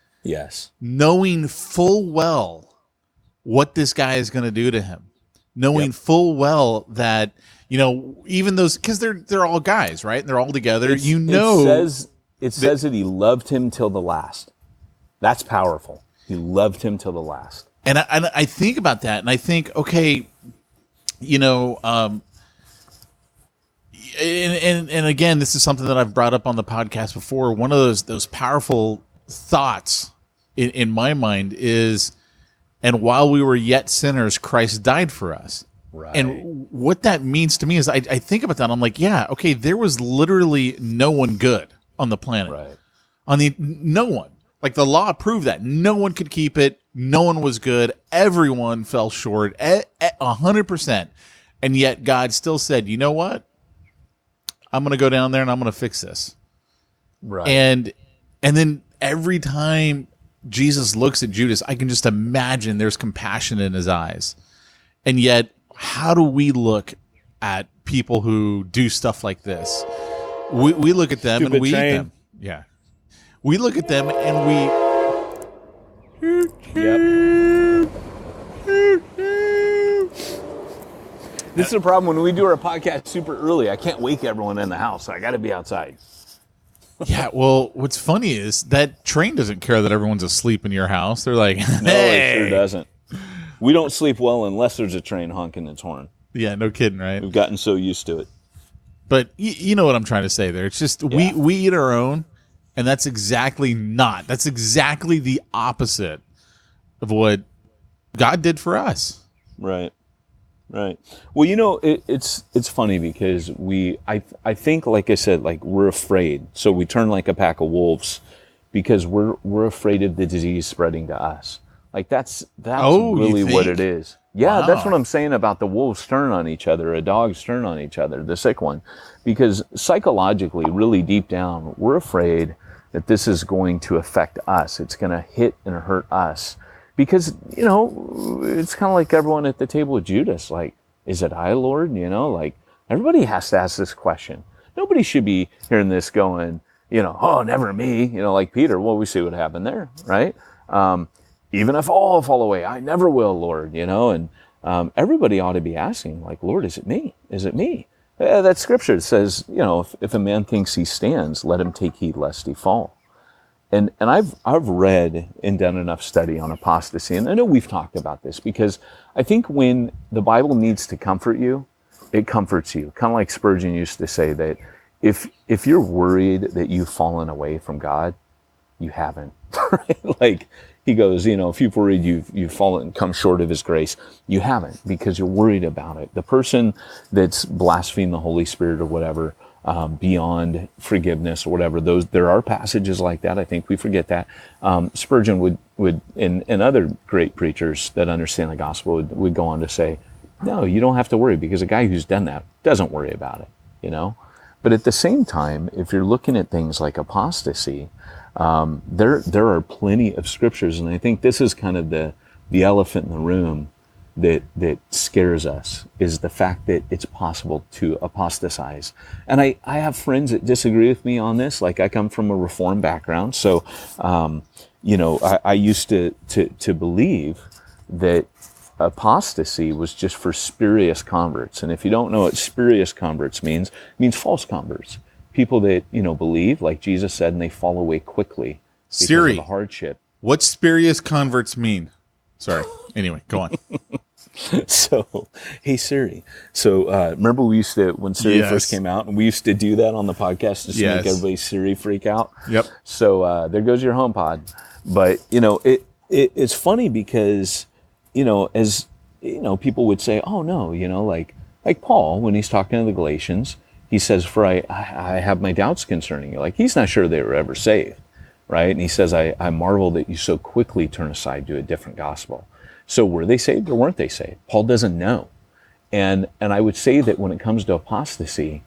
Knowing full well what this guy is going to do to him. Knowing full well that, even those, because they're all guys, right? They're all together. It says that he loved him till the last. That's powerful. He loved him till the last. And I think about that, and I think, okay, and again, this is something that I've brought up on the podcast before. One of those powerful thoughts in my mind is, and while we were yet sinners, Christ died for us. Right. And what that means to me is I think about that. I'm like, yeah, okay, there was literally no one good on the planet. Right. No one. Like, the law proved that. No one could keep it. No one was good. Everyone fell short 100%. And yet God still said, you know what? I'm going to go down there and I'm going to fix this. Right. And then every time Jesus looks at Judas, I can just imagine there's compassion in his eyes. And yet, how do we look at people who do stuff like this? We look at them and we eat them. Yeah. We look at them and we... Yep. This is a problem when we do our podcast super early. I can't wake everyone in the house. I got to be outside. Yeah, well, what's funny is that train doesn't care that everyone's asleep in your house. They're like, hey. No, it sure doesn't. We don't sleep well unless there's a train honking its horn. Yeah, no kidding, right? We've gotten so used to it. But you know what I'm trying to say there. It's just we eat our own, and that's exactly the opposite of what God did for us. Right. Well, it's funny because I think, like I said, like, we're afraid. So we turn like a pack of wolves because we're afraid of the disease spreading to us. Like, that's really what it is. Yeah, wow. That's what I'm saying about the wolves turn on each other, a dog's turn on each other, the sick one. Because psychologically, really deep down, we're afraid that this is going to affect us. It's going to hit and hurt us. Because, it's kind of like everyone at the table with Judas. Like, is it I, Lord? Like, everybody has to ask this question. Nobody should be hearing this going, oh, never me. Like Peter. Well, we see what happened there, right? Even if all fall away, I never will, Lord, And everybody ought to be asking, like, Lord, is it me? Is it me? That scripture says, if a man thinks he stands, let him take heed lest he fall. And I've read and done enough study on apostasy, and I know we've talked about this, because I think when the Bible needs to comfort you, it comforts you. Kind of like Spurgeon used to say that if you're worried that you've fallen away from God, you haven't. Right? Like he goes, if you've worried you've fallen, come short of his grace, you haven't, because you're worried about it. The person that's blasphemed the Holy Spirit or whatever, beyond forgiveness or whatever, there are passages like that. I think we forget that. Spurgeon would and other great preachers that understand the gospel would go on to say, no, you don't have to worry, because a guy who's done that doesn't worry about it, But at the same time, if you're looking at things like apostasy, there are plenty of scriptures, and I think this is kind of the elephant in the room that scares us, is the fact that it's possible to apostatize. And I have friends that disagree with me on this. Like, I come from a Reformed background, so I used to believe that apostasy was just for spurious converts. And if you don't know what spurious converts means, it means false converts. People that, believe, like Jesus said, and they fall away quickly because of the hardship. What spurious converts mean? Sorry. Anyway, go on. So, hey Siri. So, remember we used to, when Siri first came out, and we used to do that on the podcast just to make everybody's Siri freak out. Yep. So, there goes your HomePod. But, it's funny because, as, people would say, oh no, like Paul, when he's talking to the Galatians, he says, for I have my doubts concerning you. Like, he's not sure they were ever saved, right? And he says, I marvel that you so quickly turn aside to a different gospel. So were they saved or weren't they saved? Paul doesn't know. And I would say that when it comes to apostasy,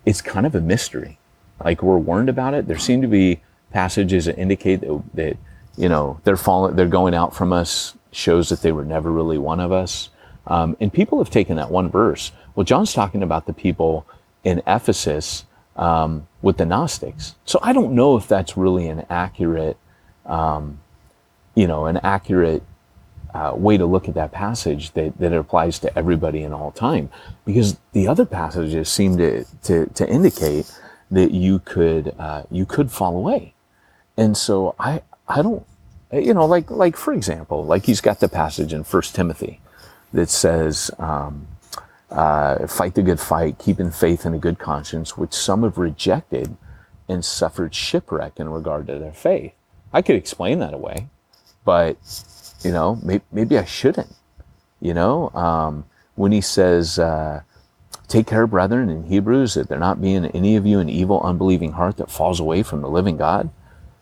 it's kind of a mystery. Like, we're warned about it. There seem to be passages that indicate that they're going out from us, shows that they were never really one of us. And people have taken that one verse. Well, John's talking about the people in Ephesus with the Gnostics. So I don't know if that's really an accurate, way to look at that passage that it applies to everybody in all time, because the other passages seem to indicate that you could fall away. And so I don't, like for example, like he's got the passage in 1 Timothy that says, fight the good fight, keeping faith and a good conscience, which some have rejected and suffered shipwreck in regard to their faith. I could explain that away, but maybe I shouldn't. When he says, take care, brethren, in Hebrews, that there not be in any of you an evil, unbelieving heart that falls away from the living God.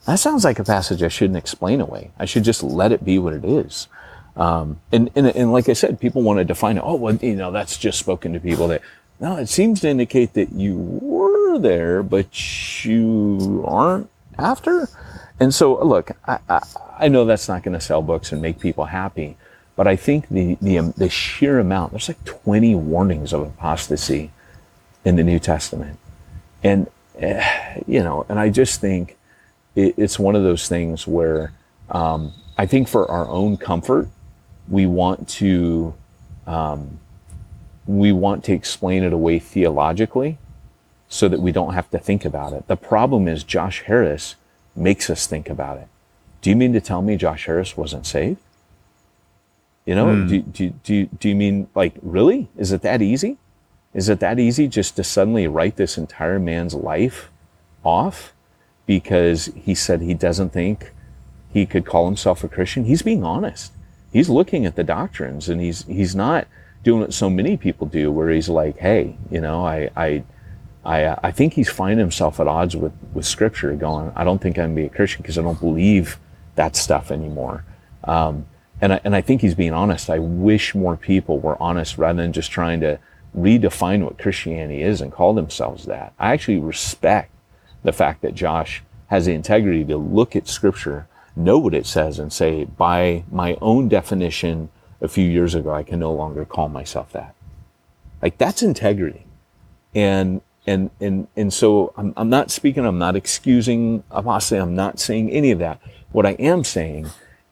That sounds like a passage I shouldn't explain away. I should just let it be what it is. And like I said, people want to define it. Oh, well, that's just spoken to people that, no, it seems to indicate that you were there, but you aren't after. And so, look, I know that's not going to sell books and make people happy, but I think the sheer amount, there's like 20 warnings of apostasy in the New Testament. And, and I just think it's one of those things where I think for our own comfort, we want to explain it away theologically so that we don't have to think about it. The problem is Josh Harris makes us think about it. Do you mean to tell me Josh Harris wasn't saved? Do you mean, like, really? Is it that easy? Is it that easy just to suddenly write this entire man's life off because he said he doesn't think he could call himself a Christian? He's being honest. He's looking at the doctrines, and he's not doing what so many people do, where he's like, hey, I think he's finding himself at odds with Scripture, going, I don't think I'm going to be a Christian because I don't believe that stuff anymore. And I think he's being honest. I wish more people were honest rather than just trying to redefine what Christianity is and call themselves that. I actually respect the fact that Josh has the integrity to look at Scripture, know what it says, and say, by my own definition a few years ago, I can no longer call myself that. Like, that's integrity. And so I'm not speaking, I'm not excusing apostasy, I'm not saying any of that. What I am saying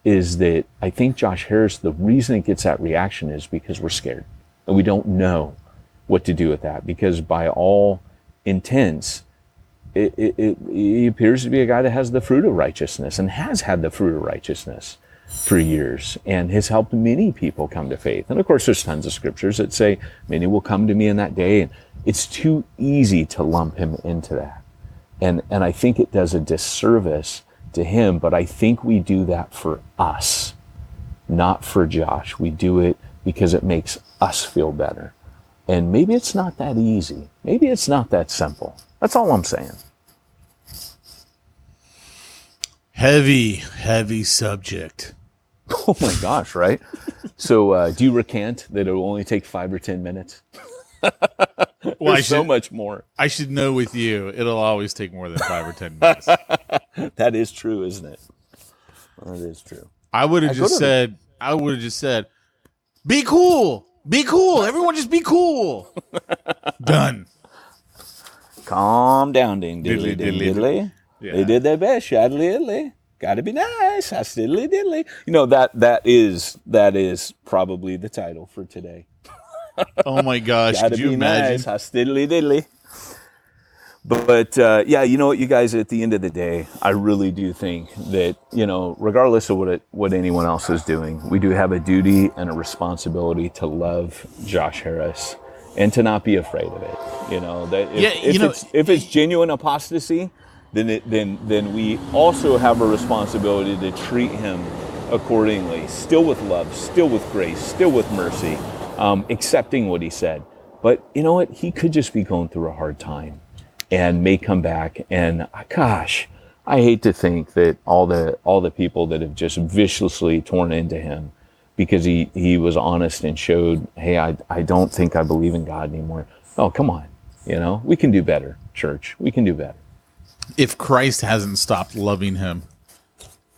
is that I think Josh Harris, the reason it gets that reaction is because we're scared. And we don't know what to do with that, because by all intents, he appears to be a guy that has the fruit of righteousness and has had the fruit of righteousness for years and has helped many people come to faith. And of course, there's tons of scriptures that say, many will come to me in that day. And it's too easy to lump him into that. And I think it does a disservice to him, but I think we do that for us, not for Josh. We do it because it makes us feel better. And maybe it's not that easy. Maybe it's not that simple. That's all I'm saying. Heavy subject. Oh my gosh, right? So do you recant that it will only take 5 or 10 minutes? Well, There's so much more. I should know with you, it'll always take more than 5 or 10 minutes. That is true, isn't it? That is true. I would have just said, be cool. Be cool. Everyone just be cool. Done. Calm down, ding diddly diddly diddly. Yeah. They did their best, shaddly diddly. Gotta be nice, diddly diddly. You know, that is probably the title for today. Oh my gosh, Gotta could you be imagine? nice, diddly diddly. But yeah, you know what, you guys, at the end of the day, I really do think that, you know, regardless of what anyone else is doing, we do have a duty and a responsibility to love Josh Harris and to not be afraid of it. You know, that if it's genuine apostasy, then we also have a responsibility to treat him accordingly, still with love, still with grace, still with mercy, accepting what he said. But you know what? He could just be going through a hard time and may come back. And gosh, I hate to think that all the people that have just viciously torn into him because he was honest and showed, hey, I don't think I believe in God anymore. Oh, come on. You know, we can do better, church. We can do better. If Christ hasn't stopped loving him,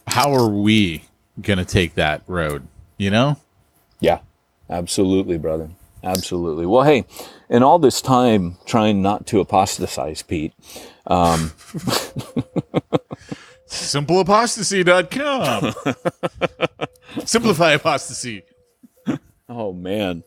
how are we going to take that road? You know? Yeah, absolutely, brother. Absolutely. Well, hey, in all this time trying not to apostatize, Pete, SimpleApostasy.com. Simplify apostasy. Oh man.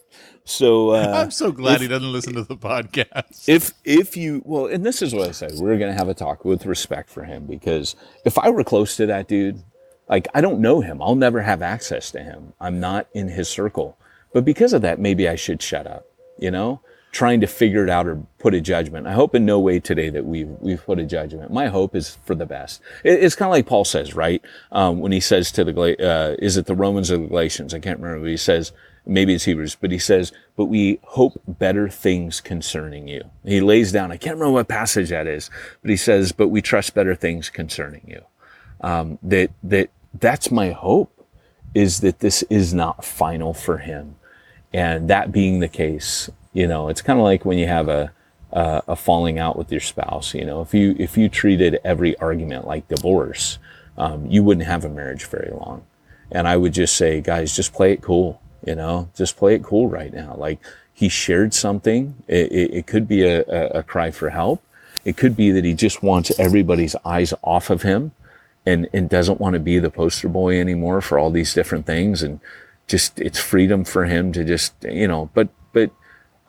So I'm so glad he doesn't listen to the podcast. If you, well, and this is what I said, we're going to have a talk with respect for him, because if I were close to that dude, like, I don't know him. I'll never have access to him. I'm not in his circle. But because of that, maybe I should shut up, you know, trying to figure it out or put a judgment. I hope in no way today that we've put a judgment. My hope is for the best. It's kind of like Paul says, right? When he says to is it the Romans or the Galatians? I can't remember what he says. Maybe it's Hebrews, but he says, but we hope better things concerning you. He lays down, I can't remember what passage that is, but he says, but we trust better things concerning you. That's my hope, is that this is not final for him. And that being the case, you know, it's kind of like when you have a falling out with your spouse. You know, if you treated every argument like divorce, you wouldn't have a marriage very long. And I would just say, guys, just play it cool. You know, just play it cool right now. Like, he shared something. It could be a cry for help. It could be that he just wants everybody's eyes off of him and doesn't want to be the poster boy anymore for all these different things. And just, it's freedom for him to just, you know, but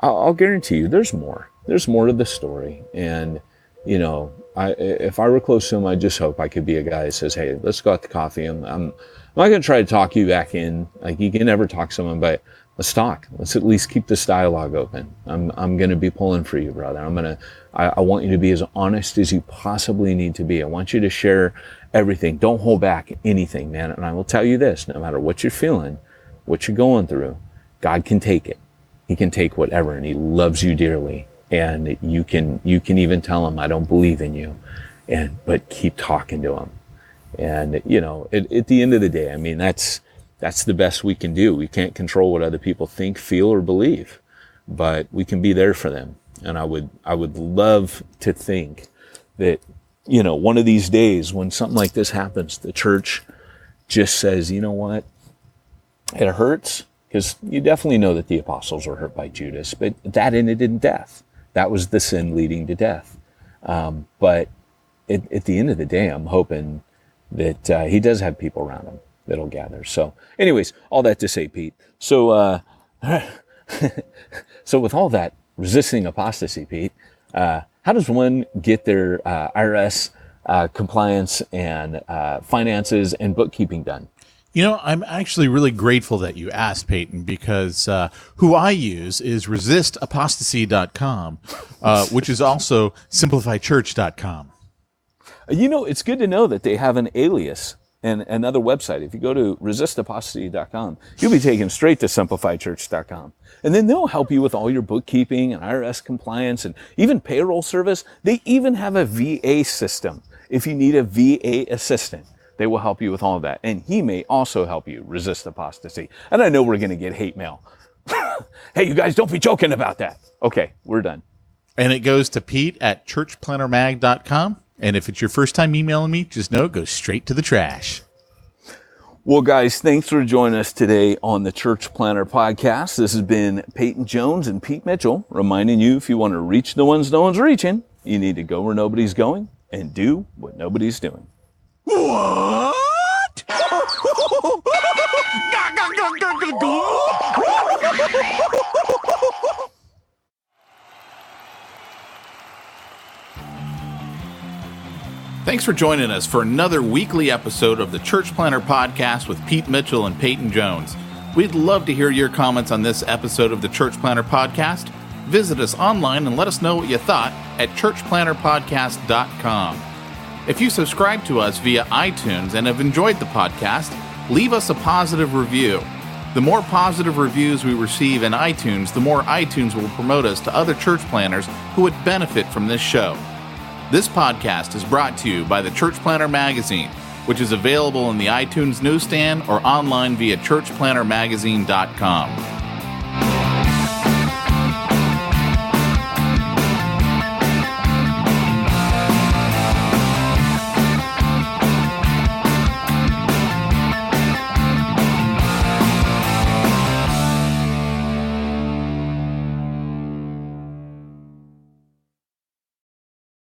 I'll guarantee you there's more. There's more to the story. And, you know, if I were close to him, I just hope I could be a guy that says, hey, let's go out to coffee. I'm not going to try to talk you back in. Like, you can never talk someone, but let's talk. Let's at least keep this dialogue open. I'm going to be pulling for you, brother. I want you to be as honest as you possibly need to be. I want you to share everything. Don't hold back anything, man. And I will tell you this, no matter what you're feeling, what you're going through, God can take it. He can take whatever, and he loves you dearly. And you can even tell him, I don't believe in you, but keep talking to him. And, you know, at the end of the day, I mean, that's the best we can do. We can't control what other people think, feel, or believe, but we can be there for them. And I would love to think that, you know, one of these days when something like this happens, the church just says, you know what, it hurts, because you definitely know that the apostles were hurt by Judas, but that ended in death. That was the sin leading to death. But at the end of the day, I'm hoping that he does have people around him that'll gather. So anyways, all that to say, Pete. So so with all that resisting apostasy, Pete, how how does one get their IRS compliance and finances and bookkeeping done? You know, I'm actually really grateful that you asked, Peyton, because who I use is resistapostasy.com, which is also simplifychurch.com. You know, it's good to know that they have an alias and another website. If you go to resistapostasy.com, you'll be taken straight to simplifychurch.com. And then they'll help you with all your bookkeeping and IRS compliance and even payroll service. They even have a VA system. If you need a VA assistant, they will help you with all of that. And he may also help you resist apostasy. And I know we're going to get hate mail. Hey, you guys, don't be joking about that. Okay, we're done. And it goes to Pete at churchplannermag.com. And if it's your first time emailing me, just know it goes straight to the trash. Well, guys, thanks for joining us today on the Church Planner Podcast. This has been Peyton Jones and Pete Mitchell reminding you, if you want to reach the ones no one's reaching, you need to go where nobody's going and do what nobody's doing. What? Thanks for joining us for another weekly episode of the Church Planner Podcast with Pete Mitchell and Peyton Jones. We'd love to hear your comments on this episode of the Church Planner Podcast. Visit us online and let us know what you thought at churchplannerpodcast.com. If you subscribe to us via iTunes and have enjoyed the podcast, leave us a positive review. The more positive reviews we receive in iTunes, the more iTunes will promote us to other church planners who would benefit from this show. This podcast is brought to you by the Church Planner Magazine, which is available in the iTunes newsstand or online via churchplannermagazine.com.